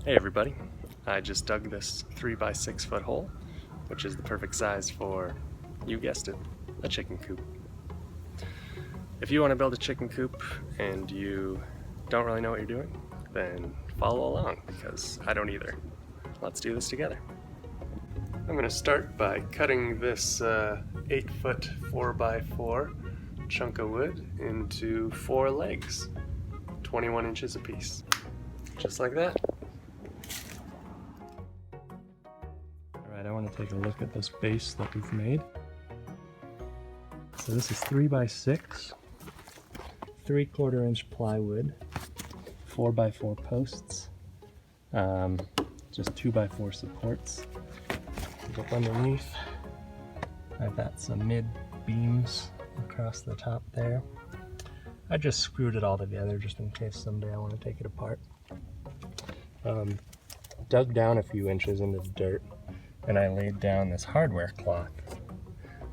Hey everybody, I just dug this 3x6 foot hole, which is the perfect size for, you guessed it, a chicken coop. If you want to build a chicken coop and you don't really know what you're doing, then follow along because I don't either. Let's do this together. I'm going to start by cutting this 8 foot 4x4 chunk of wood into 4 legs, 21 inches apiece, just like that. Alright, I want to take a look at this base that we've made. So this is 3x6, 3/4 inch plywood, 4x4 posts, just 2x4 supports. Up underneath, I've got some mid beams across the top there. I just screwed it all together just in case someday I want to take it apart. Dug down a few inches into the dirt, and I laid down this hardware cloth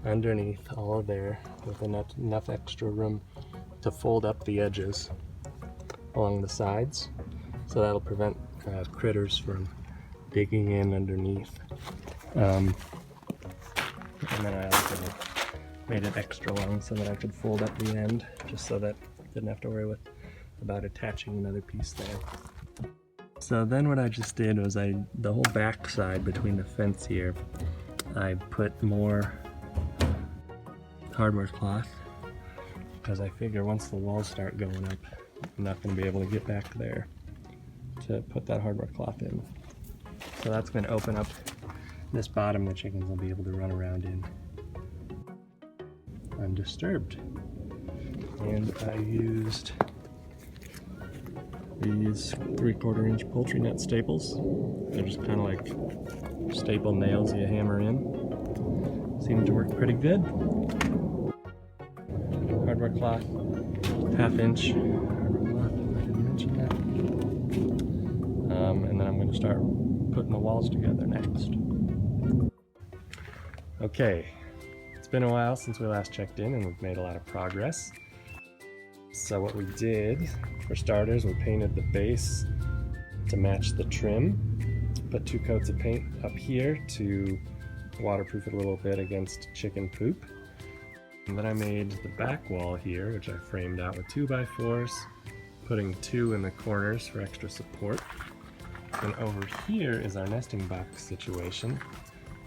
underneath all of there with enough extra room to fold up the edges along the sides, so that'll prevent critters from digging in underneath. And then I also made it extra long so that I could fold up the end, just so that I didn't have to worry about attaching another piece there. So then what I just did was the whole back side between the fence here, I put more hardware cloth because I figure once the walls start going up, I'm not going to be able to get back there to put that hardware cloth in. So that's going to open up this bottom the chickens will be able to run around in undisturbed. And I used these 3/4 inch poultry net staples. They're just kind of like staple nails you hammer in. Seem to work pretty good. Hardware cloth, 1/2 inch hardware cloth, I didn't mention that. And then I'm going to start putting the walls together next. Okay, it's been a while since we last checked in and we've made a lot of progress. So what we did, for starters, we painted the base to match the trim, put 2 coats of paint up here to waterproof it a little bit against chicken poop. And then I made the back wall here, which I framed out with 2x4s, putting 2 in the corners for extra support. And over here is our nesting box situation.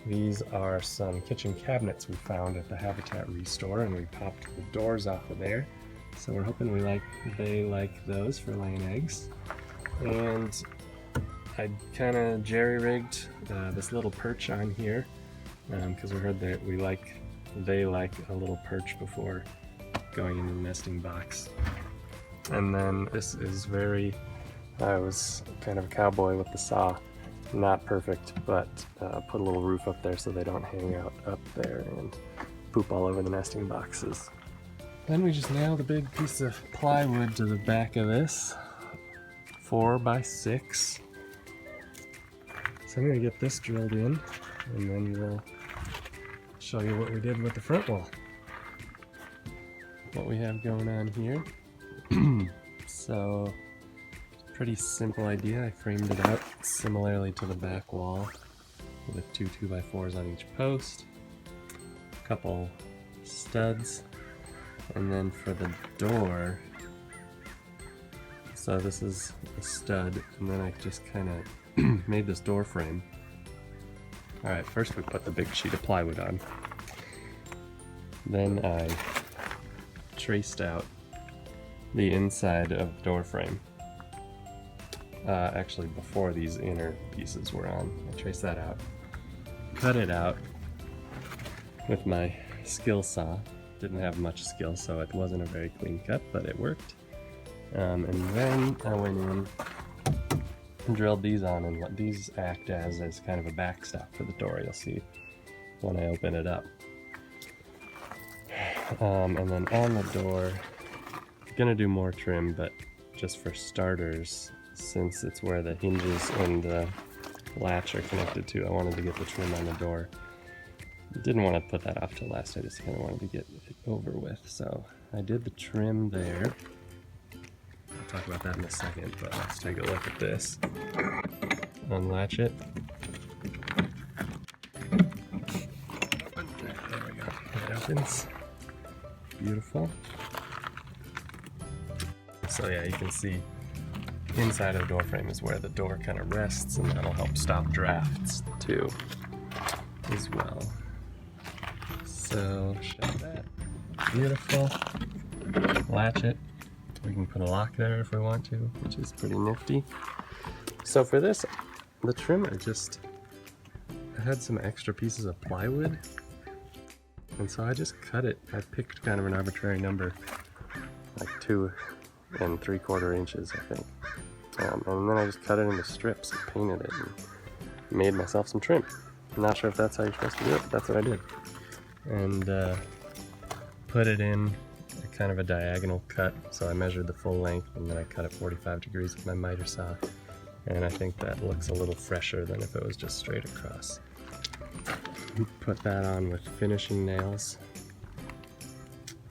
These are some kitchen cabinets we found at the Habitat Restore, and we popped the doors off of there. So we're hoping they like those for laying eggs. And I kind of jerry-rigged this little perch on here because we heard that they like a little perch before going into the nesting box. And then this is I was kind of a cowboy with the saw. Not perfect, but put a little roof up there so they don't hang out up there and poop all over the nesting boxes. Then we just nailed a big piece of plywood to the back of this, 4x6. So I'm going to get this drilled in, and then we'll show you what we did with the front wall. What we have going on here. So, pretty simple idea. I framed it out similarly to the back wall with 2 2x4s on each post, a couple studs, and then for the door, so this is a stud, and then I just kind of made this door frame. Alright, first we put the big sheet of plywood on. Then I traced out the inside of the door frame. Actually, before these inner pieces were on, I traced that out. Cut it out with my skill saw. Didn't have much skill, so it wasn't a very clean cut, but it worked. And then I went in and drilled these on, and what these act as kind of a backstop for the door. You'll see when I open it up. And then on the door, I'm gonna do more trim, but just for starters, since it's where the hinges and the latch are connected to, I wanted to get the trim on the door. Didn't want to put that off till last, I just kind of wanted to get it over with. So I did the trim there. I'll talk about that in a second, but let's take a look at this. unlatch it. There we go. It opens. Beautiful. So yeah, you can see inside of the door frame is where the door kind of rests, and that'll help stop drafts too as well. So shut that. Beautiful. Latch it. We can put a lock there if we want to, which is pretty nifty. So for this, the trim, I had some extra pieces of plywood, and so I just cut it. I picked kind of an arbitrary number, like 2 3/4 inches, I think. And then I just cut it into strips and painted it and made myself some trim. I'm not sure if that's how you're supposed to do it, but that's what I did. And put it in a kind of a diagonal cut. So I measured the full length and then I cut it 45 degrees with my miter saw. And I think that looks a little fresher than if it was just straight across. Put that on with finishing nails,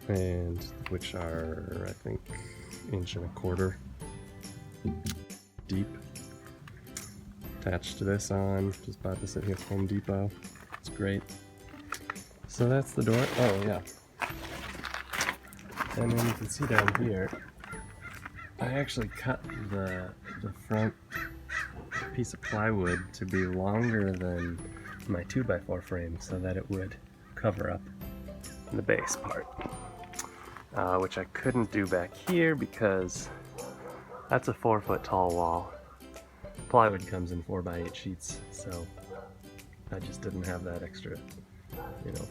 and which are, I think, 1.25 inches deep. Attached to this on, just bought this at Home Depot. It's great. So that's the door. Oh yeah. And then you can see down here, I actually cut the front piece of plywood to be longer than my 2x4 frame so that it would cover up the base part. Which I couldn't do back here because that's a 4-foot tall wall. Plywood comes in 4x8 sheets, so I just didn't have that extra,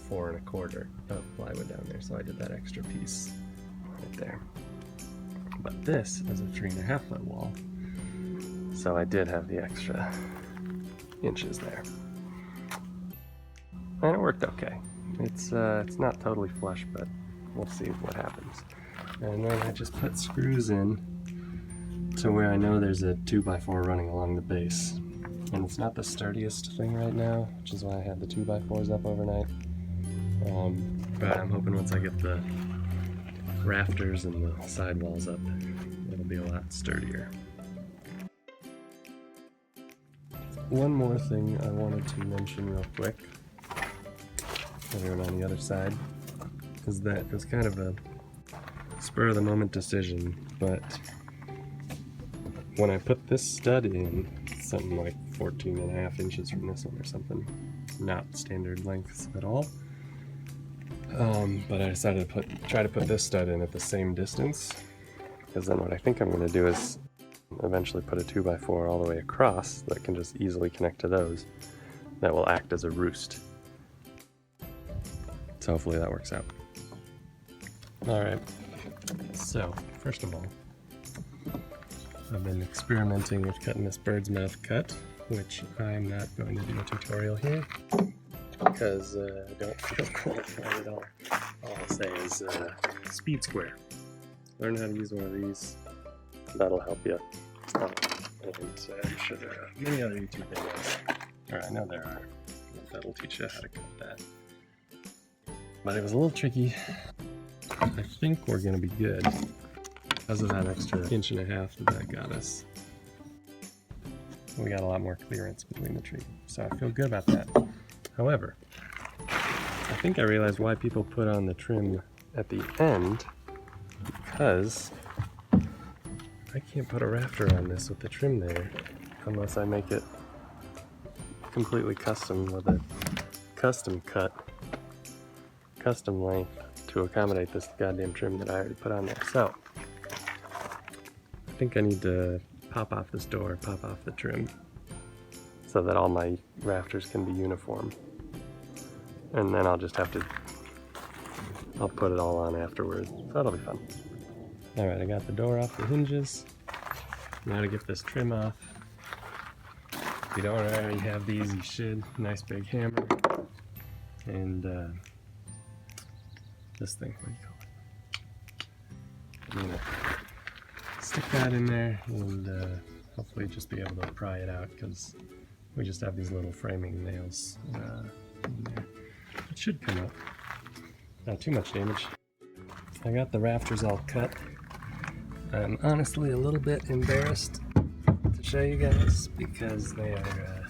4 1/4 of plywood down there, so I did that extra piece right there. But this is a 3.5-foot wall, so I did have the extra inches there. And it worked okay. It's not totally flush, but we'll see what happens. And then I just put screws in to where I know there's a 2x4 running along the base. And it's not the sturdiest thing right now, which is why I had the 2x4s up overnight. But I'm hoping once I get the rafters and the sidewalls up, it'll be a lot sturdier. One more thing I wanted to mention real quick, everyone on the other side, is that it was kind of a spur of the moment decision, but when I put this stud in, it's something like 14.5 inches from this one or something, not standard lengths at all. But I decided to try to put this stud in at the same distance, because then what I think I'm going to do is eventually put a 2x4 all the way across that can just easily connect to those. That will act as a roost. So hopefully that works out. Alright, so first of all, I've been experimenting with cutting this bird's mouth cut, which I'm not going to do a tutorial here because I don't feel qualified at all. All I'll say is speed square. Learn how to use one of these. That'll help you. And I'm sure there are many other YouTube videos, or I know there are, that'll teach you how to cut that. But it was a little tricky. I think we're going to be good because of that extra 1.5 inches that got us. We got a lot more clearance between the tree, so I feel good about that. However, I think I realized why people put on the trim at the end, because I can't put a rafter on this with the trim there unless I make it completely custom with a custom cut, custom length to accommodate this goddamn trim that I already put on there. So I think I need to pop off this door, pop off the trim, so that all my rafters can be uniform. And then I'll just have to, I'll put it all on afterwards. So that'll be fun. Alright, I got the door off the hinges. Now to get this trim off. If you don't already have these, you should. Nice big hammer. And this thing, what do you call it? I'm gonna stick that in there and hopefully just be able to pry it out, because we just have these little framing nails in there. It should come up. Not too much damage. I got the rafters all cut. I'm honestly a little bit embarrassed to show you guys because they are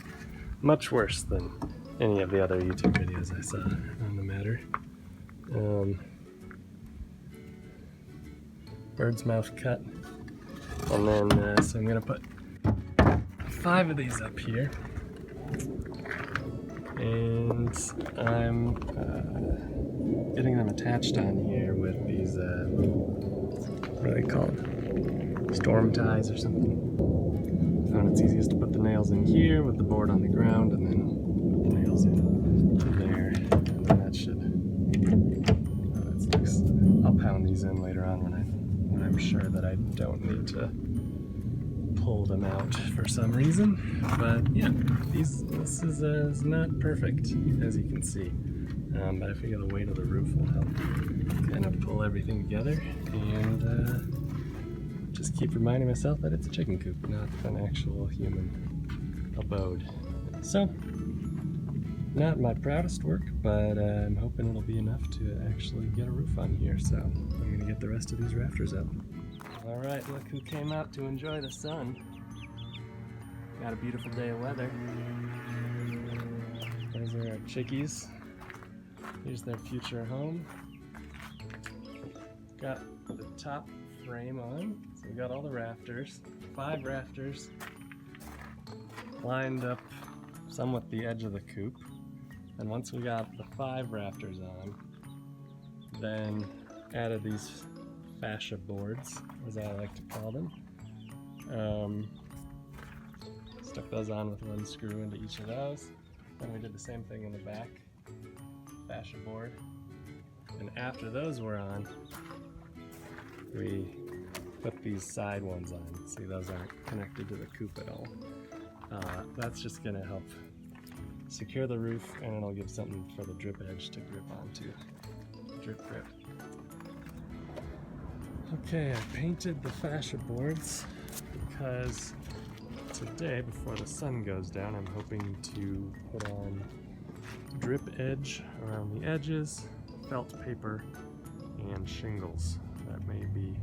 much worse than any of the other YouTube videos I saw on the matter. Bird's mouth cut. And then, so I'm gonna put 5 of these up here. And I'm getting them attached on here with these, what are they called? Storm ties or something. I found it's easiest to put the nails in here with the board on the ground and then put the nails in there. And then that should, I'll pound these in later on when I'm sure that I don't need to pull them out for some reason. But yeah, this is not perfect, as you can see. But I figure the weight of the roof will help kind of pull everything together and just keep reminding myself that it's a chicken coop, not an actual human abode. So, not my proudest work, but I'm hoping it'll be enough to actually get a roof on here. So I'm gonna get the rest of these rafters up. All right, look who came out to enjoy the sun. Got a beautiful day of weather. Those are our chickies. Here's their future home. Got the top frame on, so we got all the rafters, 5 rafters lined up somewhat the edge of the coop. And once we got the 5 rafters on, then added these fascia boards, as I like to call them. Stuck those on with 1 screw into each of those. Then we did the same thing in the back, fascia board. And after those were on, we put these side ones on. See, those aren't connected to the coop at all. That's just gonna help secure the roof, and it'll give something for the drip edge to grip onto. Drip grip. Okay, I painted the fascia boards because today, before the sun goes down, I'm hoping to put on drip edge around the edges, felt paper, and shingles. That may be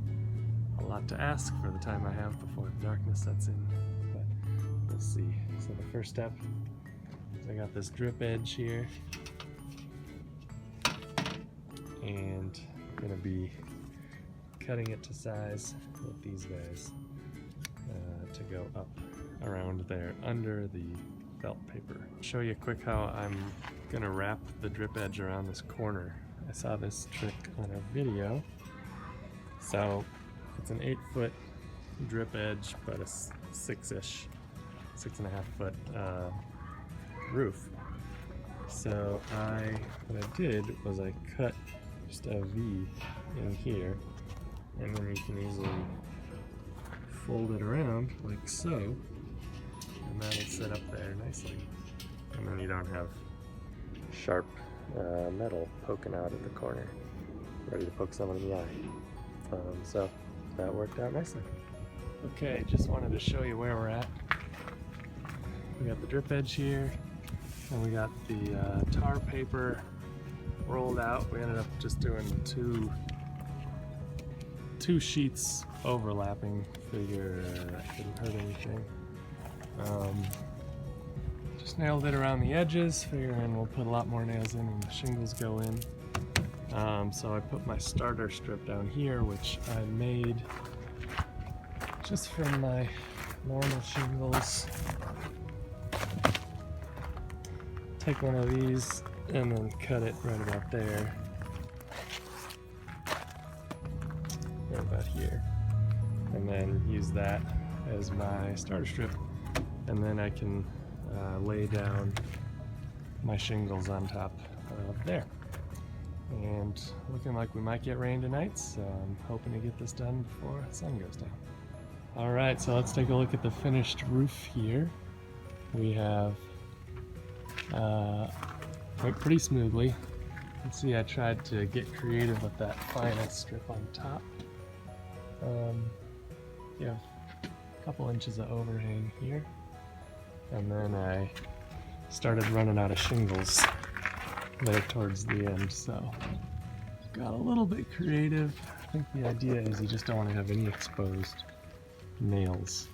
a lot to ask for the time I have before the darkness sets in, but we'll see. So the first step is I got this drip edge here, and I'm going to be cutting it to size with these guys to go up around there under the felt paper. Show you quick how I'm going to wrap the drip edge around this corner. I saw this trick on a video. So it's an 8-foot drip edge, but a 6-ish, 6.5 foot roof. So what I did was I cut just a V in here, and then you can easily fold it around like so, and that'll sit up there nicely. And then you don't have sharp metal poking out at the corner, ready to poke someone in the eye. So that worked out nicely. Okay, just wanted to show you where we're at. We got the drip edge here, and we got the tar paper rolled out. We ended up just doing two sheets overlapping. Figure that couldn't hurt anything. Just nailed it around the edges, figuring we'll put a lot more nails in when the shingles go in. So I put my starter strip down here, which I made just from my normal shingles. Take one of these and then cut it right about there. Right about here. And then use that as my starter strip. And then I can lay down my shingles on top of there. And looking like we might get rain tonight, so I'm hoping to get this done before the sun goes down. Alright, so let's take a look at the finished roof here. We have went pretty smoothly. You can see I tried to get creative with that final strip on top. You have a couple inches of overhang here, and then I started running out of shingles there towards the end, so got a little bit creative. I think the idea is you just don't want to have any exposed nails,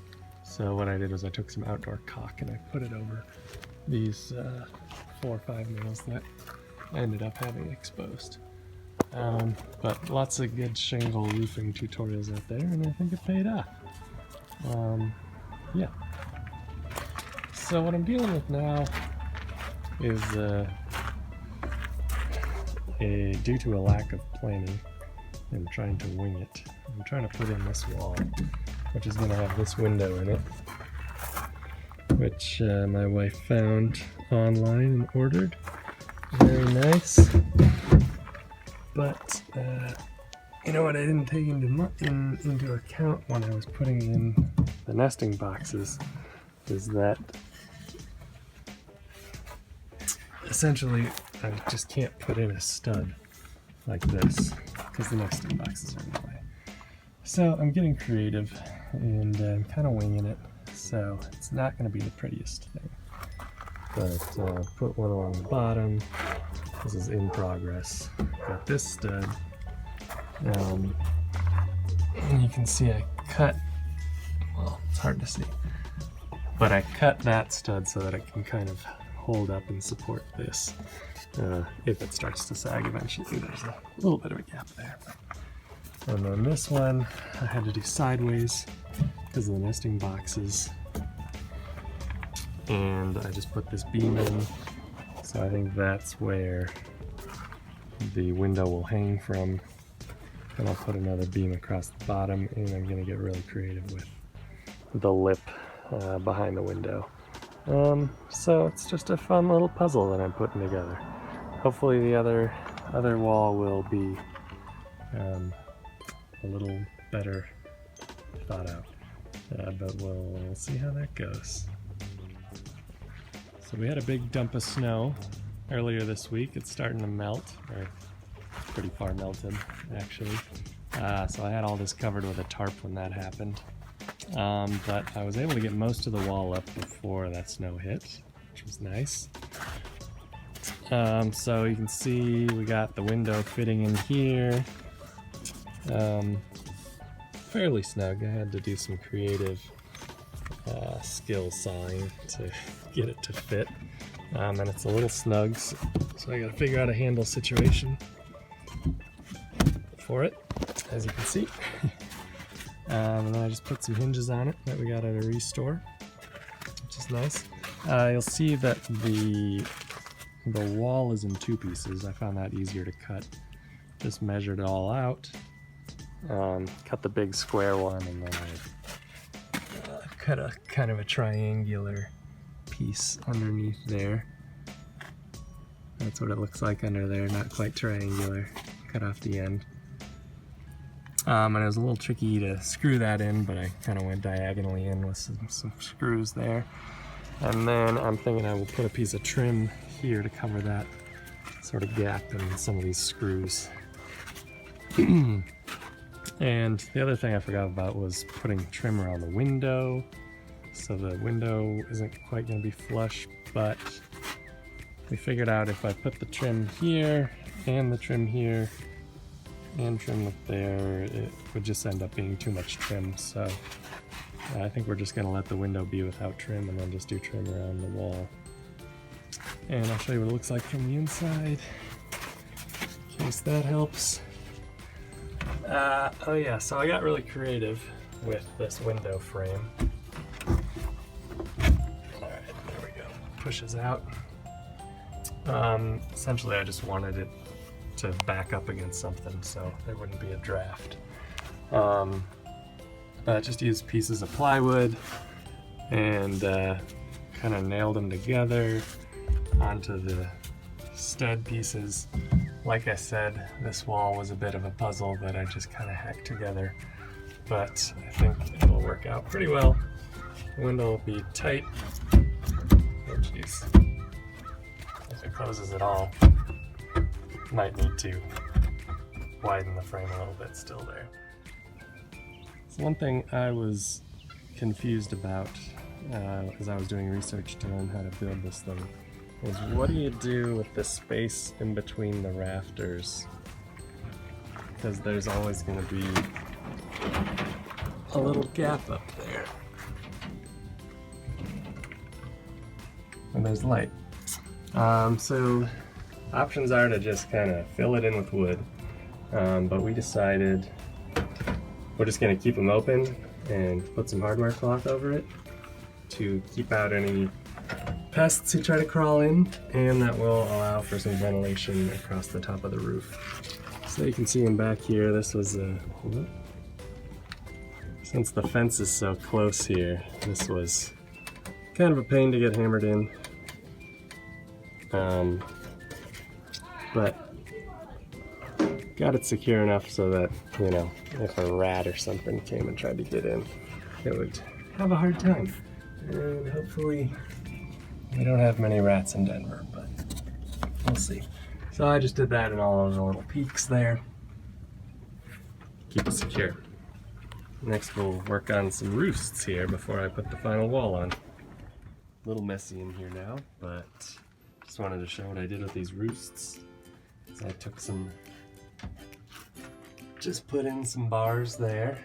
So what I did was I took some outdoor caulk and I put it over these 4 or 5 nails that I ended up having exposed. But lots of good shingle roofing tutorials out there, and I think it paid off. Yeah. So what I'm dealing with now is due to a lack of planning and trying to wing it. I'm trying to put in this wall, which is going to have this window in it, which my wife found online and ordered. Very nice. But you know what I didn't take into account when I was putting in the nesting boxes is that essentially I just can't put in a stud like this because the nesting boxes are in the way. So I'm getting creative and I'm kind of winging it, so it's not going to be the prettiest thing. But put one along the bottom. This is in progress. Got this stud. And you can see I cut, well, it's hard to see, but I cut that stud so that it can kind of hold up and support this. If it starts to sag eventually, there's a little bit of a gap there. And then this one I had to do sideways because of the nesting boxes. And I just put this beam in, so I think that's where the window will hang from. And I'll put another beam across the bottom, and I'm going to get really creative with the lip behind the window. So it's just a fun little puzzle that I'm putting together. Hopefully the other wall will be a little better thought out, but we'll see how that goes. So we had a big dump of snow earlier this week. It's starting to melt, or pretty far melted actually. So I had all this covered with a tarp when that happened. But I was able to get most of the wall up before that snow hit, which was nice. So you can see we got the window fitting in here. Fairly snug. I had to do some creative skill sawing to get it to fit. And it's a little snug, so I gotta figure out a handle situation for it, as you can see. And then I just put some hinges on it that we got at a restore, which is nice. You'll see that the wall is in 2 pieces. I found that easier to cut. Just measured it all out, cut the big square one, and then I cut a kind of a triangular piece underneath there. That's what it looks like under there, not quite triangular. Cut off the end. And it was a little tricky to screw that in, but I kind of went diagonally in with some screws there. And then I'm thinking I will put a piece of trim here to cover that sort of gap in some of these screws. And the other thing I forgot about was putting trim around the window. So the window isn't quite going to be flush, but we figured out if I put the trim here and the trim here and trim up there, it would just end up being too much trim. So I think we're just going to let the window be without trim and then just do trim around the wall. And I'll show you what it looks like from the inside, in case that helps. Oh yeah, so I got really creative with this window frame. Alright, there we go. Pushes out. Essentially I just wanted it to back up against something so there wouldn't be a draft. I just used pieces of plywood and kind of nailed them together onto the stud pieces. Like I said, this wall was a bit of a puzzle that I just kind of hacked together, but I think it'll work out pretty well. The window will be tight. Oh jeez. If it closes at all, might need to widen the frame a little bit still there. So one thing I was confused about as I was doing research to learn how to build this thing was, what do you do with the space in between the rafters? Because there's always going to be a little gap up there. and there's light. So options are to just kind of fill it in with wood, but we decided we're just going to keep them open and put some hardware cloth over it to keep out any pests who try to crawl in, and that will allow for some ventilation across the top of the roof. So you can see in back here, this was since the fence is so close here, this was kind of a pain to get hammered in. But got it secure enough so that, you know, if a rat or something came and tried to get in, it would have a hard time. And hopefully we don't have many rats in Denver, but we'll see. So I just did that in all of the little peaks there. Keep it secure. Next we'll work on some roosts here before I put the final wall on. A little messy in here now, but just wanted to show what I did with these roosts. So I took some, just put in some bars there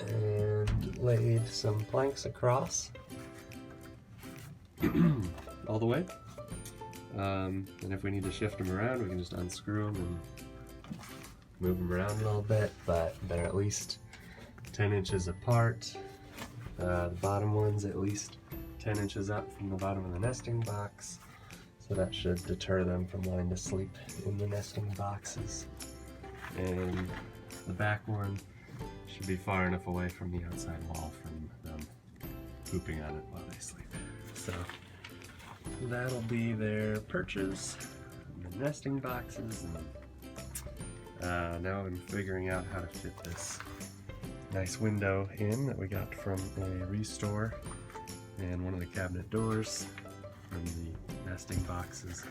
and laid some planks across all the way. And if we need to shift them around, we can just unscrew them and move them around a little bit, but they're at least 10 inches apart. The bottom one's at least 10 inches up from the bottom of the nesting box, so that should deter them from wanting to sleep in the nesting boxes. And the back one should be far enough away from the outside wall from them pooping on it while they sleep. So that'll be their perches, and the nesting boxes, and now I'm figuring out how to fit this nice window in that we got from a restore, and one of the cabinet doors from the nesting boxes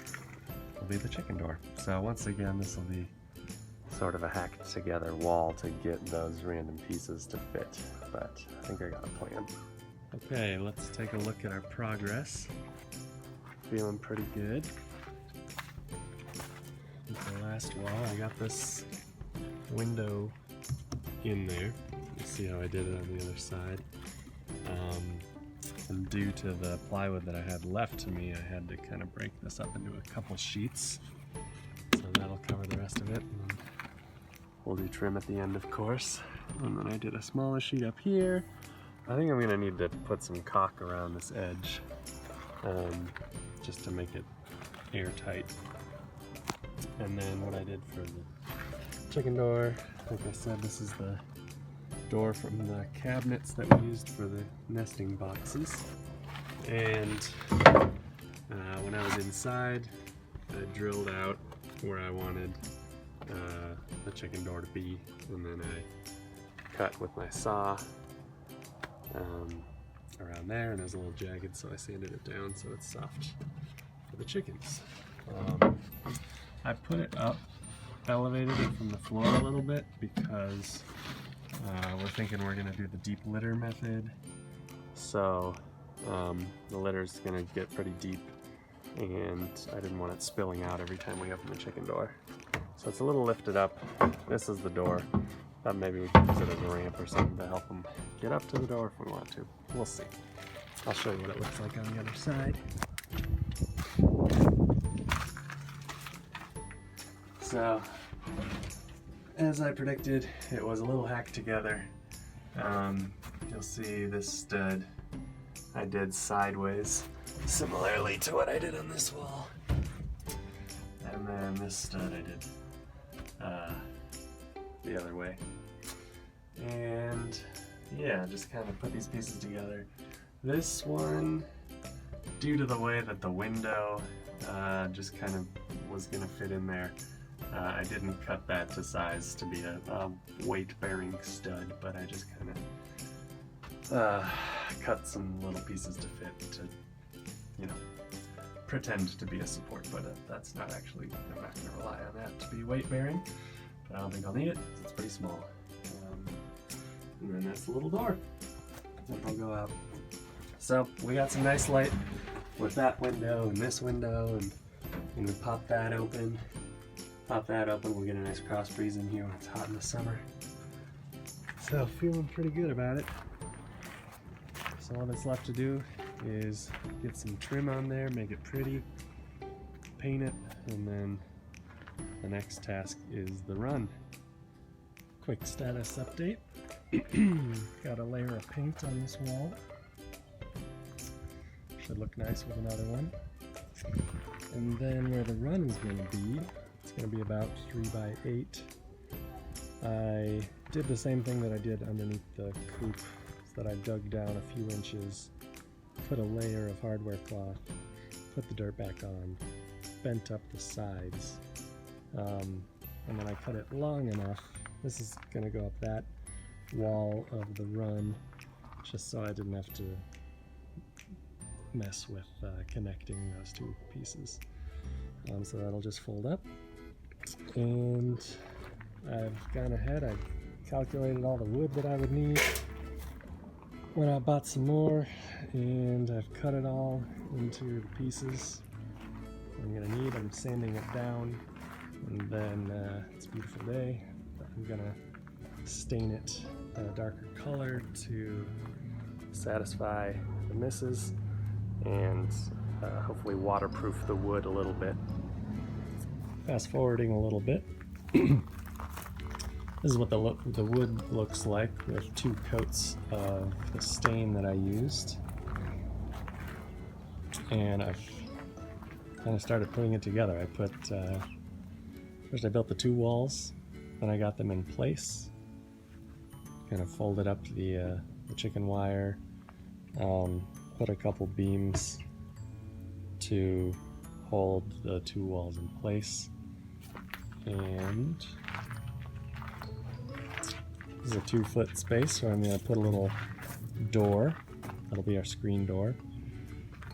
will be the chicken door. So once again, this will be sort of a hacked together wall to get those random pieces to fit, but I think I got a plan. Okay, let's take a look at our progress. Feeling pretty good. With the last wall, I got this window in there. You see how I did it on the other side. And due to the plywood that I had left to me, I had to kind of break this up into a couple sheets. So that'll cover the rest of it. And we'll do trim at the end, of course. And then I did a smaller sheet up here. I think I'm gonna need to put some caulk around this edge, just to make it airtight. And then what I did for the chicken door, like I said, this is the door from the cabinets that we used for the nesting boxes. And when I was inside, I drilled out where I wanted the chicken door to be, and then I cut with my saw around there, and it was a little jagged, so I sanded it down so it's soft for the chickens. I put it up, elevated it from the floor a little bit because we're thinking we're going to do the deep litter method. So the litter's going to get pretty deep, and I didn't want it spilling out every time we open the chicken door. So it's a little lifted up. This is the door. Thought maybe we could use it as a ramp or something to help them get up to the door if we want to. We'll see. I'll show you what it looks like on the other side. So, as I predicted, it was a little hacked together. You'll see this stud I did sideways, similarly to what I did on this wall. And then this stud I did the other way. And yeah, just kind of put these pieces together. This one, due to the way that the window just kind of was gonna fit in there, I didn't cut that to size to be a weight-bearing stud, but I just kind of cut some little pieces to fit to, you know, pretend to be a support, but that's not actually, I'm not going to rely on that to be weight-bearing, but I don't think I'll need it, it's pretty small. And then that's the little door that'll go out. So we got some nice light with that window and this window, and we pop that open. We'll get a nice cross breeze in here when it's hot in the summer. So feeling pretty good about it. So all that's left to do is get some trim on there, make it pretty, paint it, and then the next task is the run. Quick status update. Got a layer of paint on this wall. Should look nice with another one. And then where the run is going to be, it's going to be about 3 by 8. I did the same thing that I did underneath the coop, so that I dug down a few inches, put a layer of hardware cloth, put the dirt back on, bent up the sides, and then I cut it long enough. This is going to go up that wall of the run, just so I didn't have to mess with connecting those two pieces. So that'll just fold up. And I've gone ahead, I've calculated all the wood that I would need. Went out, bought some more, and I've cut it all into the pieces I'm gonna need. I'm sanding it down, and then it's a beautiful day. I'm gonna stain it a darker color to satisfy the misses, and hopefully waterproof the wood a little bit. Fast forwarding a little bit. This is what the wood looks like with 2 coats of the stain that I used. And I've kind of started putting it together. I put, first I built the 2 walls, then I got them in place. Kind of folded up the chicken wire, put a couple beams to hold the 2 walls in place. And this is a 2-foot space, so I'm going to put a little door. That'll be our screen door.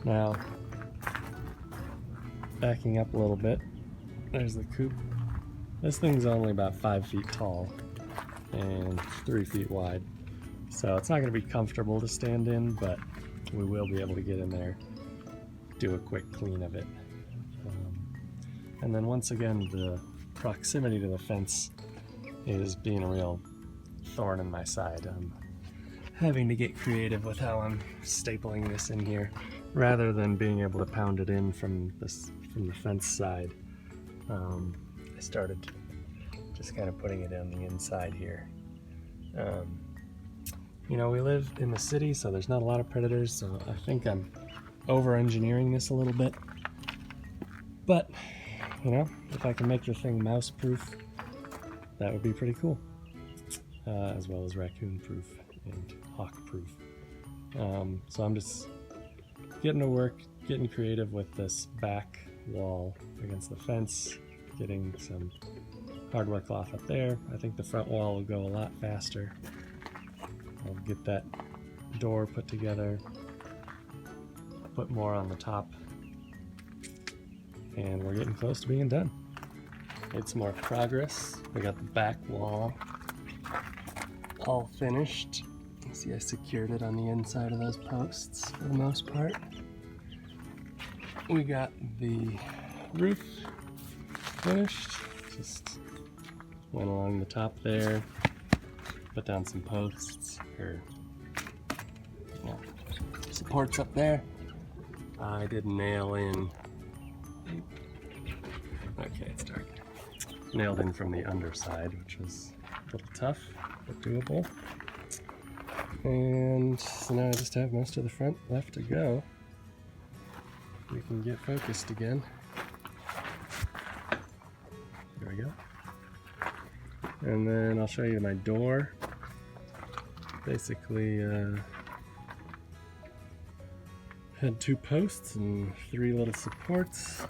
Now, backing up a little bit, there's the coop. This thing's only about 5 feet tall and 3 feet wide, so it's not going to be comfortable to stand in, but we will be able to get in there, do a quick clean of it. And then once again, the proximity to the fence is being a real thorn in my side. I'm having to get creative with how I'm stapling this in here, rather than being able to pound it in from the fence side. I started just kind of putting it on the inside here. You know, we live in the city, so there's not a lot of predators, so I think I'm over-engineering this a little bit. But, you know, if I can make the thing mouse-proof, that would be pretty cool. As well as raccoon-proof and hawk-proof. So I'm just getting to work, getting creative with this back wall against the fence, getting some hardware cloth up there. I think the front wall will go a lot faster. I'll get that door put together, put more on the top, and we're getting close to being done. Made some more progress. We got the back wall all finished. You see I secured it on the inside of those posts for the most part. We got the roof finished. Just went along the top there, put down some posts, or supports up there. I did nail in, okay, it's dark. Nailed in from the underside, which was a little tough, but doable. And so now I just have most of the front left to go. We can get focused again. There we go. And then I'll show you my door. Basically, had 2 posts and 3 little supports.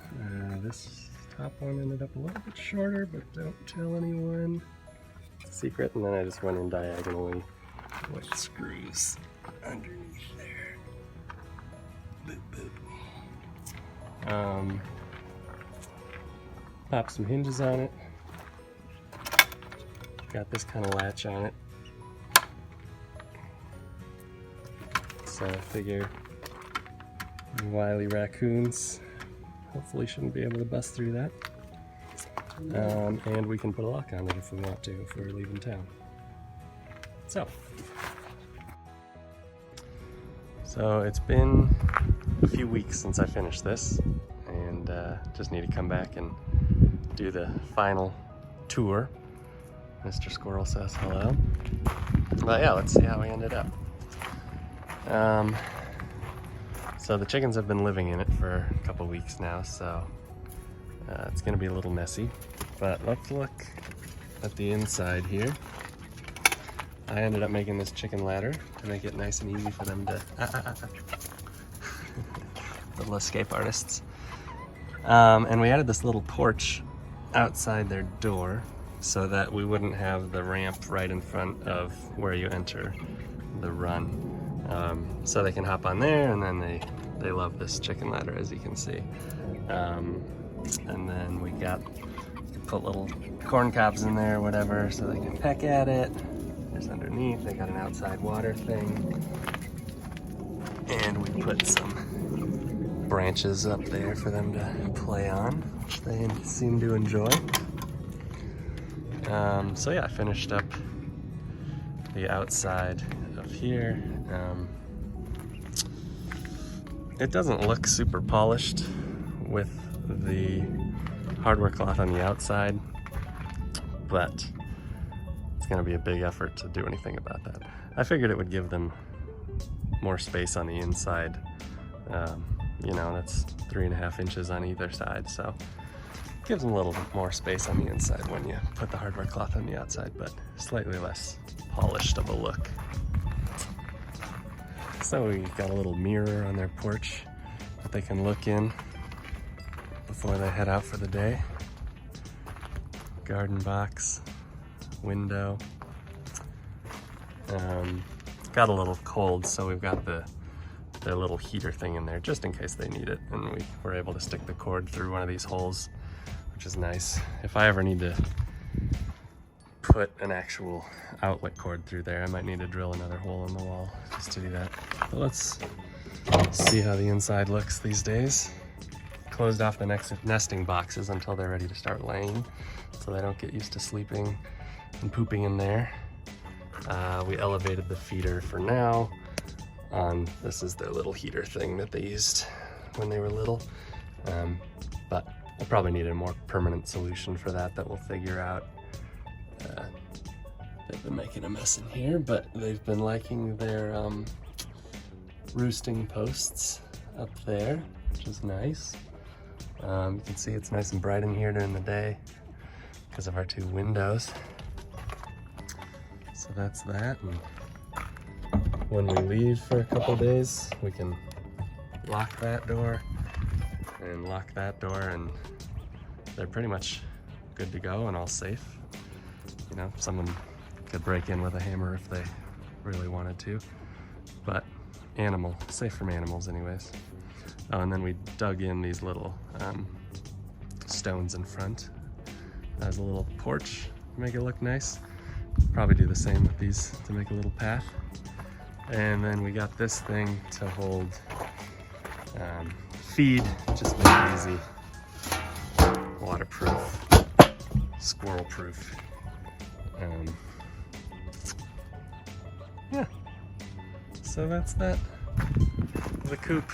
This top one ended up a little bit shorter, but don't tell anyone. It's a secret. And then I just went in diagonally with screws underneath there. Boop, boop. Pop some hinges on it. Got this kind of latch on it. So I figure wily raccoons hopefully shouldn't be able to bust through that. And we can put a lock on it if we want to, if we're So it's been a few weeks since I finished this, and just need to come back and do the final tour. Mr. Squirrel says hello. But yeah, let's see how we ended up. So the chickens have been living in it for a couple weeks now, so it's gonna be a little messy. But let's look at the inside here. I ended up making this chicken ladder to make it nice and easy for them to little escape artists. And we added this little porch outside their door so that we wouldn't have the ramp right in front of where you enter the run. So they can hop on there, and then they love this chicken ladder, as you can see. And then we put little corn cobs in there or whatever so they can peck at it. There's underneath, they got an outside water thing. And we put some branches up there for them to play on, which they seem to enjoy. So yeah, I finished up the outside of here. It doesn't look super polished with the hardware cloth on the outside, but it's gonna be a big effort to do anything about that. I figured it would give them more space on the inside. You know, that's 3.5 inches on either side, so it gives them a little bit more space on the inside when you put the hardware cloth on the outside, but slightly less polished of a look. So we got a little mirror on their porch that they can look in before they head out for the day. Garden box, window. Got a little cold, so we've got their little heater thing in there just in case they need it, and we were able to stick the cord through one of these holes, which is nice. If I ever need to put an actual outlet cord through there, I might need to drill another hole in the wall just to do that. But let's see how the inside looks these days. Closed off the nesting boxes until they're ready to start laying, so they don't get used to sleeping and pooping in there. We elevated the feeder for now. This is their little heater thing that they used when they were little, but we'll probably need a more permanent solution for that we'll figure out. They've been making a mess in here, but they've been liking their roosting posts up there, which is nice. You can see it's nice and bright in here during the day because of our 2 windows. So that's that. And when we leave for a couple days, we can lock that door and lock that door, and they're pretty much good to go and all safe. You know, someone could break in with a hammer if they really wanted to, but safe from animals anyways. Oh, and then we dug in these little stones in front as a little porch to make it look nice. Probably do the same with these to make a little path. And then we got this thing to hold feed, just make it easy. Waterproof, squirrel proof. Yeah, so that's that. The coop.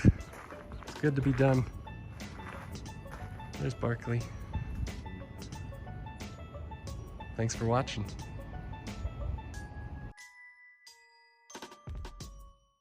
It's good to be done. There's Barkley. Thanks for watching.